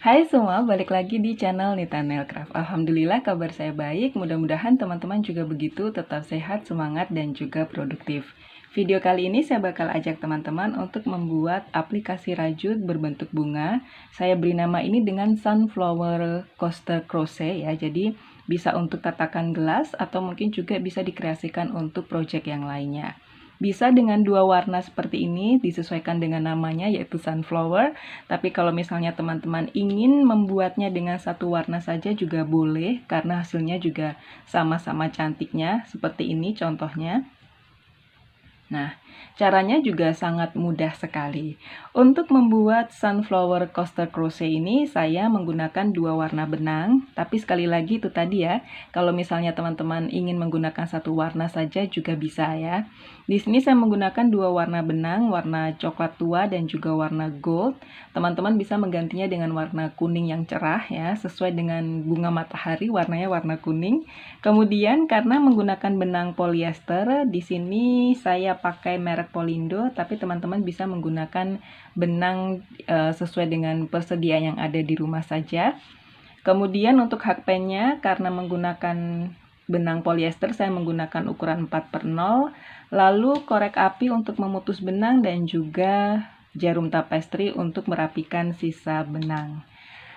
Hai semua, balik lagi di channel Nita Nailcraft. Alhamdulillah kabar saya baik, mudah-mudahan teman-teman juga begitu, tetap sehat, semangat, dan juga produktif. Video kali ini saya bakal ajak teman-teman untuk membuat aplikasi rajut berbentuk bunga. Saya beri nama ini dengan Sunflower Coaster Crochet ya, jadi bisa untuk tatakan gelas atau mungkin juga bisa dikreasikan untuk project yang lainnya. Bisa dengan dua warna seperti ini, disesuaikan dengan namanya yaitu sunflower. Tapi kalau misalnya teman-teman ingin membuatnya dengan satu warna saja juga boleh, karena hasilnya juga sama-sama cantiknya. Seperti ini contohnya. Nah, caranya juga sangat mudah sekali. Untuk membuat sunflower coaster crochet ini, saya menggunakan dua warna benang. Tapi sekali lagi itu tadi ya, kalau misalnya teman-teman ingin menggunakan satu warna saja juga bisa ya. Di sini saya menggunakan dua warna benang, warna coklat tua dan juga warna gold. Teman-teman bisa menggantinya dengan warna kuning yang cerah ya, sesuai dengan bunga matahari, warnanya warna kuning. Kemudian karena menggunakan benang polyester, di sini saya pakai merek Polindo, tapi teman-teman bisa menggunakan benang sesuai dengan persediaan yang ada di rumah saja. Kemudian untuk hakpennya, karena menggunakan benang polyester, saya menggunakan ukuran 4/0, lalu korek api untuk memutus benang dan juga jarum tapestri untuk merapikan sisa benang.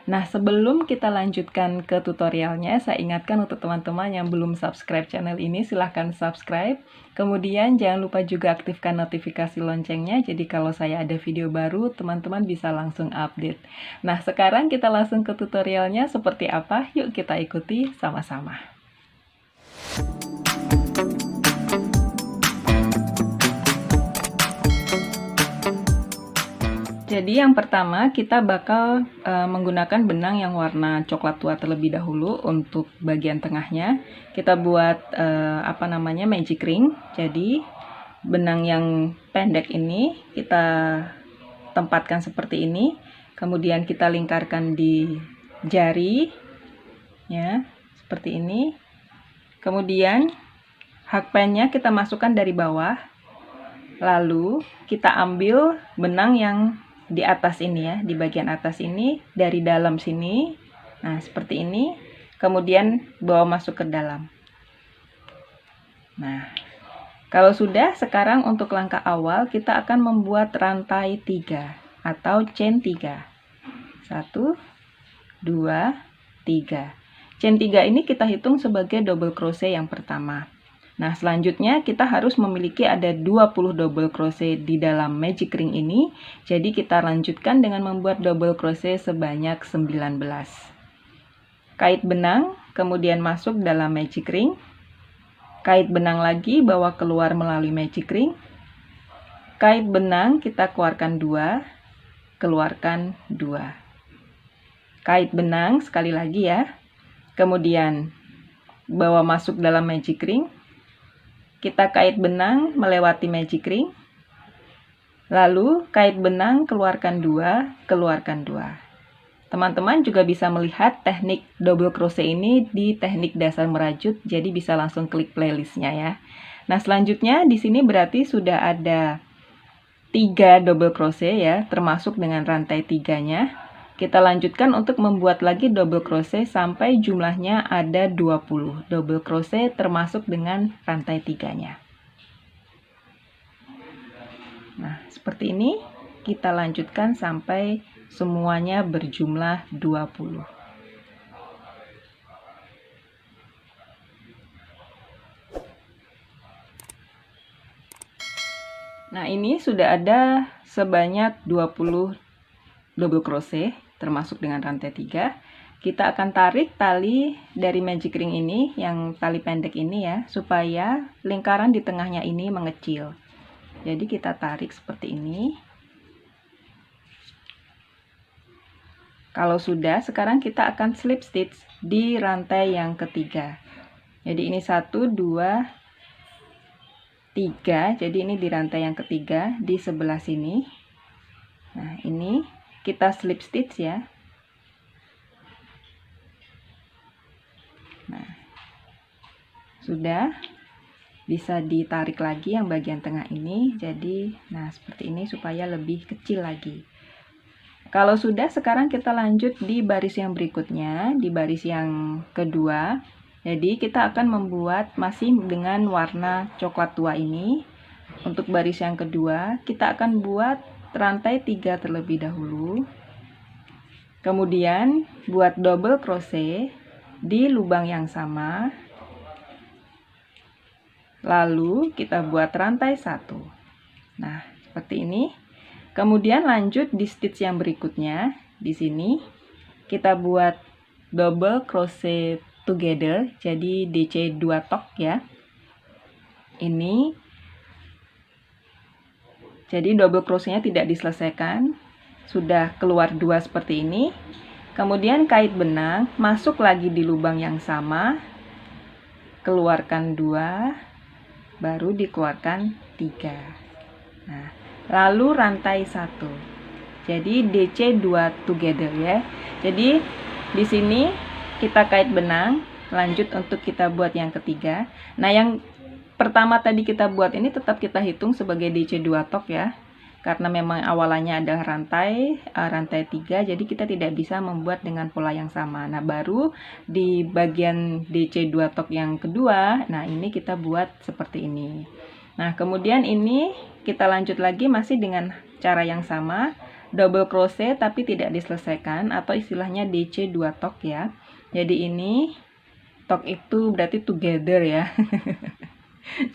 Nah, sebelum kita lanjutkan ke tutorialnya, saya ingatkan untuk teman-teman yang belum subscribe channel ini, silahkan subscribe. Kemudian jangan lupa juga aktifkan notifikasi loncengnya, jadi kalau saya ada video baru, teman-teman bisa langsung update. Nah, sekarang kita langsung ke tutorialnya seperti apa, yuk kita ikuti sama-sama. Jadi yang pertama kita bakal menggunakan benang yang warna coklat tua terlebih dahulu untuk bagian tengahnya. Kita buat magic ring. Jadi benang yang pendek ini kita tempatkan seperti ini. Kemudian kita lingkarkan di jari, ya seperti ini. Kemudian hakpennya kita masukkan dari bawah. Lalu kita ambil benang yang di atas ini ya, di bagian atas ini, dari dalam sini. Nah, seperti ini. Kemudian bawa masuk ke dalam. Nah, kalau sudah, sekarang untuk langkah awal kita akan membuat rantai 3 atau chain 3. 1, 2, 3. Chain 3 ini kita hitung sebagai double crochet yang pertama. Nah, selanjutnya kita harus memiliki ada 20 double crochet di dalam magic ring ini. Jadi kita lanjutkan dengan membuat double crochet sebanyak 19. Kait benang, kemudian masuk dalam magic ring. Kait benang lagi, bawa keluar melalui magic ring. Kait benang kita keluarkan 2, keluarkan 2. Kait benang sekali lagi ya. Kemudian bawa masuk dalam magic ring. Kita kait benang melewati magic ring. Lalu kait benang keluarkan 2, keluarkan 2. Teman-teman juga bisa melihat teknik double crochet ini di teknik dasar merajut, jadi bisa langsung klik playlistnya ya. Nah, selanjutnya di sini berarti sudah ada 3 double crochet ya, termasuk dengan rantai 3-nya. Kita lanjutkan untuk membuat lagi double crochet sampai jumlahnya ada 20 double crochet termasuk dengan rantai 3-nya. Nah, seperti ini kita lanjutkan sampai semuanya berjumlah 20. Nah, ini sudah ada sebanyak 20 double crochet termasuk dengan rantai 3. Kita akan tarik tali dari magic ring ini, yang tali pendek ini ya, supaya lingkaran di tengahnya ini mengecil. Jadi kita tarik seperti ini. Kalau sudah, sekarang kita akan slip stitch di rantai yang ketiga. Jadi ini 1, 2, 3. Jadi ini di rantai yang ketiga di sebelah sini. Nah, ini kita slip stitch ya. Nah, sudah. Bisa ditarik lagi yang bagian tengah ini. Jadi, nah seperti ini supaya lebih kecil lagi. Kalau sudah, sekarang kita lanjut di baris yang berikutnya, di baris yang kedua. Jadi kita akan membuat masih dengan warna coklat tua ini. Untuk baris yang kedua, kita akan buat rantai 3 terlebih dahulu. Kemudian buat double crochet di lubang yang sama. Lalu kita buat rantai 1. Nah, seperti ini. Kemudian lanjut di stitch yang berikutnya. Di sini kita buat double crochet together, jadi DC 2 tok ya. Ini. Jadi double crochetnya tidak diselesaikan. Sudah keluar 2 seperti ini. Kemudian kait benang, masuk lagi di lubang yang sama. Keluarkan 2, baru dikeluarkan 3. Nah, lalu rantai 1. Jadi DC 2 together ya. Jadi di sini kita kait benang, lanjut untuk kita buat yang ketiga. Nah, yang pertama tadi kita buat ini tetap kita hitung sebagai DC 2 tok ya. Karena memang awalannya adalah rantai 3, jadi kita tidak bisa membuat dengan pola yang sama. Nah, baru di bagian DC 2 tok yang kedua, nah ini kita buat seperti ini. Nah, kemudian ini kita lanjut lagi masih dengan cara yang sama, double crochet tapi tidak diselesaikan, atau istilahnya DC 2 tok ya. Jadi ini tok itu berarti together ya.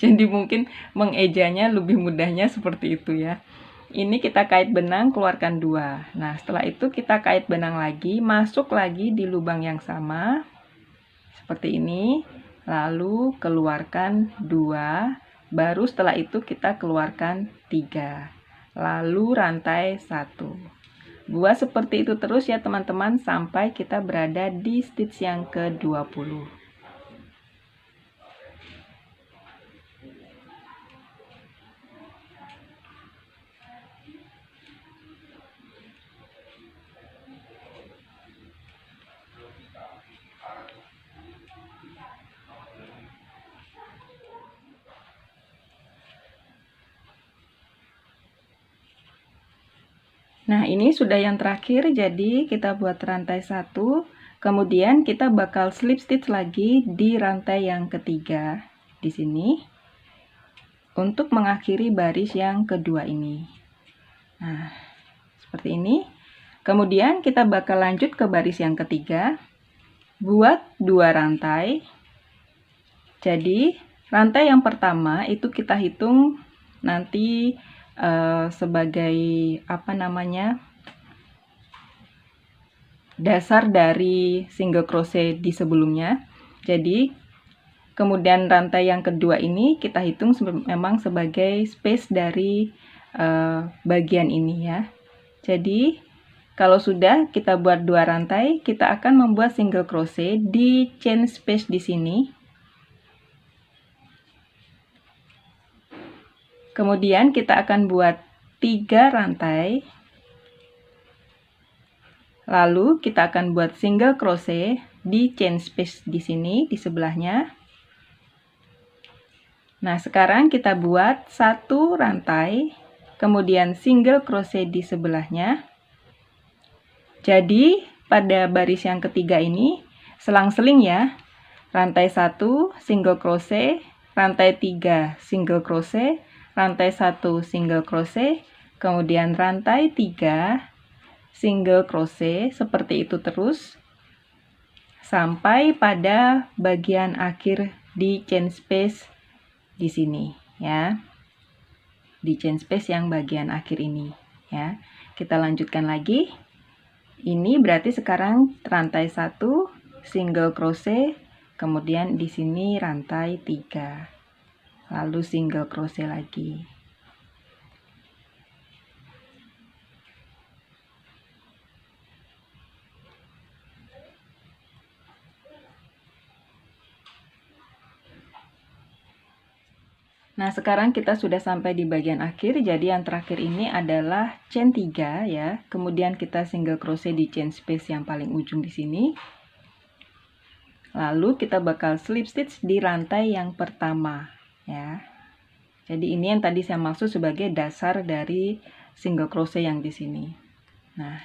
Jadi mungkin mengejanya lebih mudahnya seperti itu ya. Ini kita kait benang, keluarkan 2. Nah, setelah itu kita kait benang lagi, masuk lagi di lubang yang sama. Seperti ini. Lalu keluarkan 2. Baru setelah itu kita keluarkan 3. Lalu rantai 1. Buat seperti itu terus ya teman-teman, sampai kita berada di stitch yang ke-20. Nah, ini sudah yang terakhir, jadi kita buat rantai 1, kemudian kita bakal slip stitch lagi di rantai yang ketiga di sini untuk mengakhiri baris yang kedua ini. Nah, seperti ini. Kemudian kita bakal lanjut ke baris yang ketiga, buat 2 rantai. Jadi, rantai yang pertama itu kita hitung nanti sebagai dasar dari single crochet di sebelumnya. Jadi kemudian rantai yang kedua ini kita hitung memang sebagai space dari bagian ini ya. Jadi kalau sudah kita buat 2 rantai, kita akan membuat single crochet di chain space di sini. Kemudian kita akan buat 3 rantai. Lalu kita akan buat single crochet di chain space di sini, di sebelahnya. Nah, sekarang kita buat 1 rantai, kemudian single crochet di sebelahnya. Jadi, pada baris yang ketiga ini, selang-seling ya. Rantai 1, single crochet, rantai 3, single crochet, rantai 1 single crochet, kemudian rantai 3 single crochet, seperti itu terus sampai pada bagian akhir di chain space di sini ya. Di chain space yang bagian akhir ini ya. Kita lanjutkan lagi. Ini berarti sekarang rantai 1 single crochet, kemudian di sini rantai 3. Lalu single crochet lagi. Nah, sekarang kita sudah sampai di bagian akhir. Jadi yang terakhir ini adalah chain 3 ya. Kemudian kita single crochet di chain space yang paling ujung di sini. Lalu kita bakal slip stitch di rantai yang pertama ya. Jadi ini yang tadi saya maksud sebagai dasar dari single crochet yang di sini. Nah,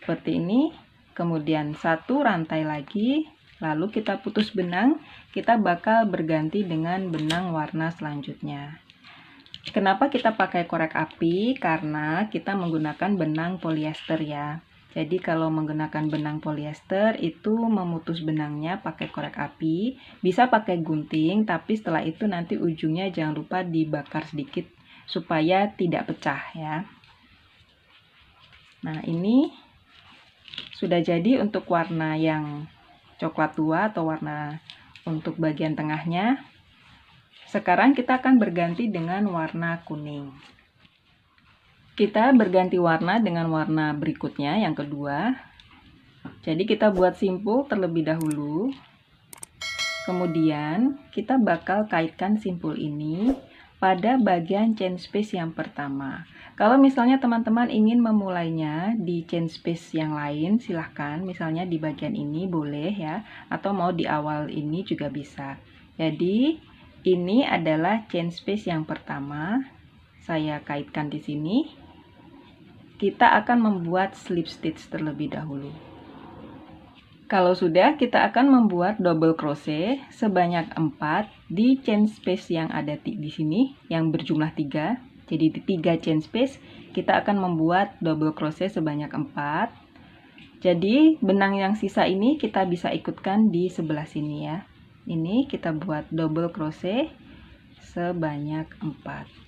seperti ini, kemudian satu rantai lagi, lalu kita putus benang, kita bakal berganti dengan benang warna selanjutnya. Kenapa kita pakai korek api? Karena kita menggunakan benang polyester ya. Jadi kalau menggunakan benang polyester itu memutus benangnya pakai korek api, bisa pakai gunting, tapi setelah itu nanti ujungnya jangan lupa dibakar sedikit supaya tidak pecah ya. Nah, ini sudah jadi untuk warna yang coklat tua atau warna untuk bagian tengahnya. Sekarang kita akan berganti dengan warna kuning. Kita berganti warna dengan warna berikutnya, yang kedua. Jadi kita buat simpul terlebih dahulu. Kemudian kita bakal kaitkan simpul ini pada bagian chain space yang pertama. Kalau misalnya teman-teman ingin memulainya di chain space yang lain, silahkan. Misalnya di bagian ini boleh ya, atau mau di awal ini juga bisa. Jadi ini adalah chain space yang pertama. Saya kaitkan di sini. Kita akan membuat slip stitch terlebih dahulu. Kalau sudah, kita akan membuat double crochet sebanyak 4 di chain space yang ada di sini, yang berjumlah 3. Jadi di 3 chain space, kita akan membuat double crochet sebanyak 4. Jadi benang yang sisa ini kita bisa ikutkan di sebelah sini ya. Ini kita buat double crochet sebanyak 4.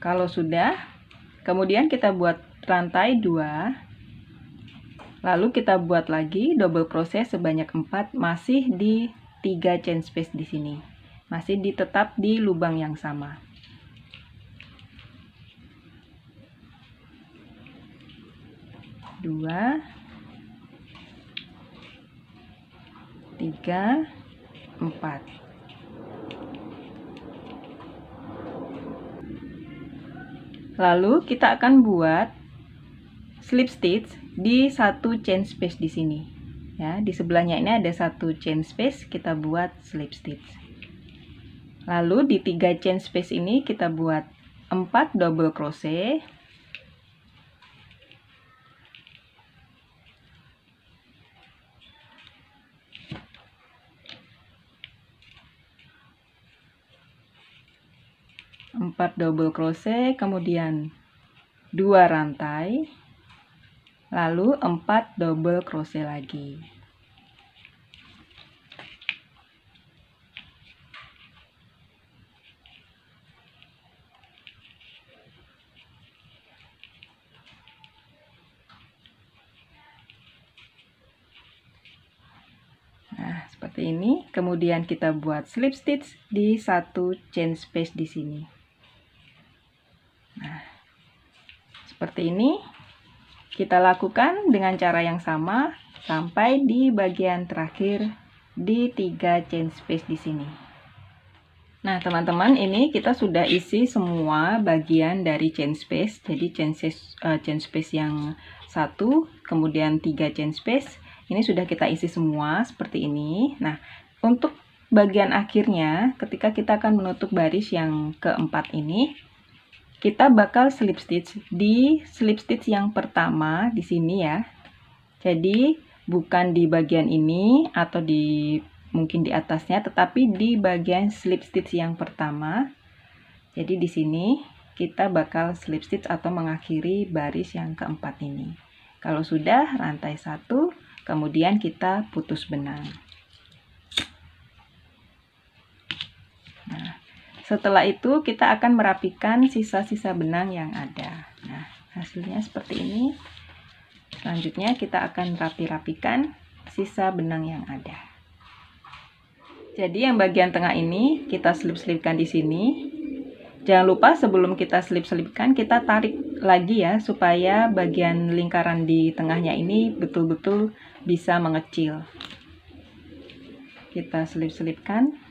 Kalau sudah, kemudian kita buat rantai 2, lalu kita buat lagi double crochet sebanyak 4, masih di 3 chain space di sini, masih tetap di lubang yang sama. Dua, 3, 4. Lalu kita akan buat slip stitch di satu chain space di sini. Ya, di sebelahnya ini ada satu chain space, kita buat slip stitch. Lalu di 3 chain space ini kita buat 4 double crochet. Empat double crochet, kemudian 2 rantai, lalu 4 double crochet lagi. Nah, seperti ini. Kemudian kita buat slip stitch di satu chain space di sini. Nah, seperti ini. Kita lakukan dengan cara yang sama sampai di bagian terakhir di 3 chain space di sini. Nah, teman-teman, ini kita sudah isi semua bagian dari chain space. Jadi chain space yang 1, kemudian 3 chain space. Ini sudah kita isi semua seperti ini. Nah, untuk bagian akhirnya, ketika kita akan menutup baris yang keempat ini, kita bakal slip stitch di slip stitch yang pertama di sini ya. Jadi bukan di bagian ini atau mungkin di atasnya, tetapi di bagian slip stitch yang pertama. Jadi di sini kita bakal slip stitch atau mengakhiri baris yang keempat ini. Kalau sudah, rantai 1, kemudian kita putus benang. Nah, setelah itu kita akan merapikan sisa-sisa benang yang ada. Nah, hasilnya seperti ini. Selanjutnya kita akan rapi-rapikan sisa benang yang ada. Jadi yang bagian tengah ini kita selip-selipkan di sini. Jangan lupa sebelum kita selip-selipkan kita tarik lagi ya, supaya bagian lingkaran di tengahnya ini betul-betul bisa mengecil. Kita selip-selipkan.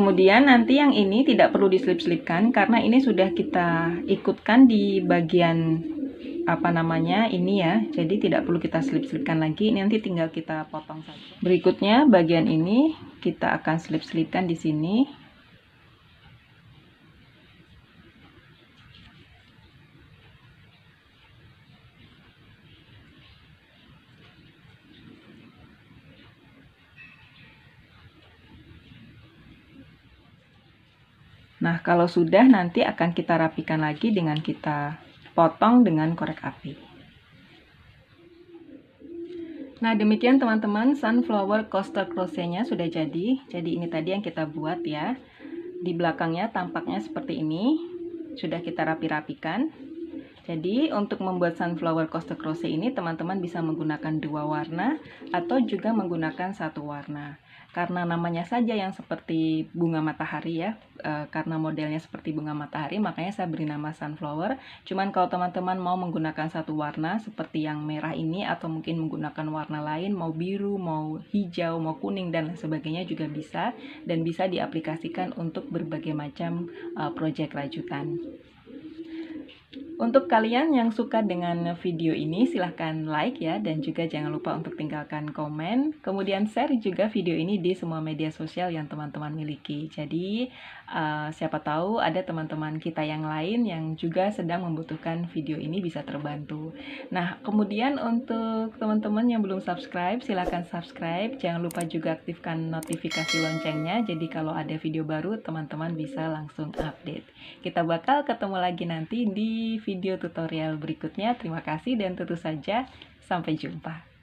Kemudian nanti yang ini tidak perlu diselip-selipkan karena ini sudah kita ikutkan di bagian ini ya. Jadi tidak perlu kita selip-selipkan lagi. Nanti tinggal kita potong saja. Berikutnya bagian ini kita akan selip-selipkan di sini. Nah, kalau sudah nanti akan kita rapikan lagi dengan kita potong dengan korek api. Nah, demikian teman-teman, sunflower coaster crochet-nya sudah jadi. Jadi ini tadi yang kita buat ya. Di belakangnya tampaknya seperti ini. Sudah kita rapi-rapikan. Jadi untuk membuat sunflower coaster crochet ini teman-teman bisa menggunakan 2 warna atau juga menggunakan 1 warna. Karena namanya saja yang seperti bunga matahari ya, karena modelnya seperti bunga matahari, makanya saya beri nama sunflower. Cuman kalau teman-teman mau menggunakan 1 warna seperti yang merah ini atau mungkin menggunakan warna lain, mau biru, mau hijau, mau kuning dan sebagainya juga bisa, dan bisa diaplikasikan untuk berbagai macam project rajutan. Untuk kalian yang suka dengan video ini, silahkan like ya, dan juga jangan lupa untuk tinggalkan komen. Kemudian share juga video ini di semua media sosial yang teman-teman miliki. Jadi siapa tahu ada teman-teman kita yang lain yang juga sedang membutuhkan video ini bisa terbantu. Nah, kemudian untuk teman-teman yang belum subscribe, silahkan subscribe. Jangan lupa juga aktifkan notifikasi loncengnya. Jadi kalau ada video baru, teman-teman bisa langsung update. Kita bakal ketemu lagi nanti di video tutorial berikutnya. Terima kasih dan tentu saja sampai jumpa.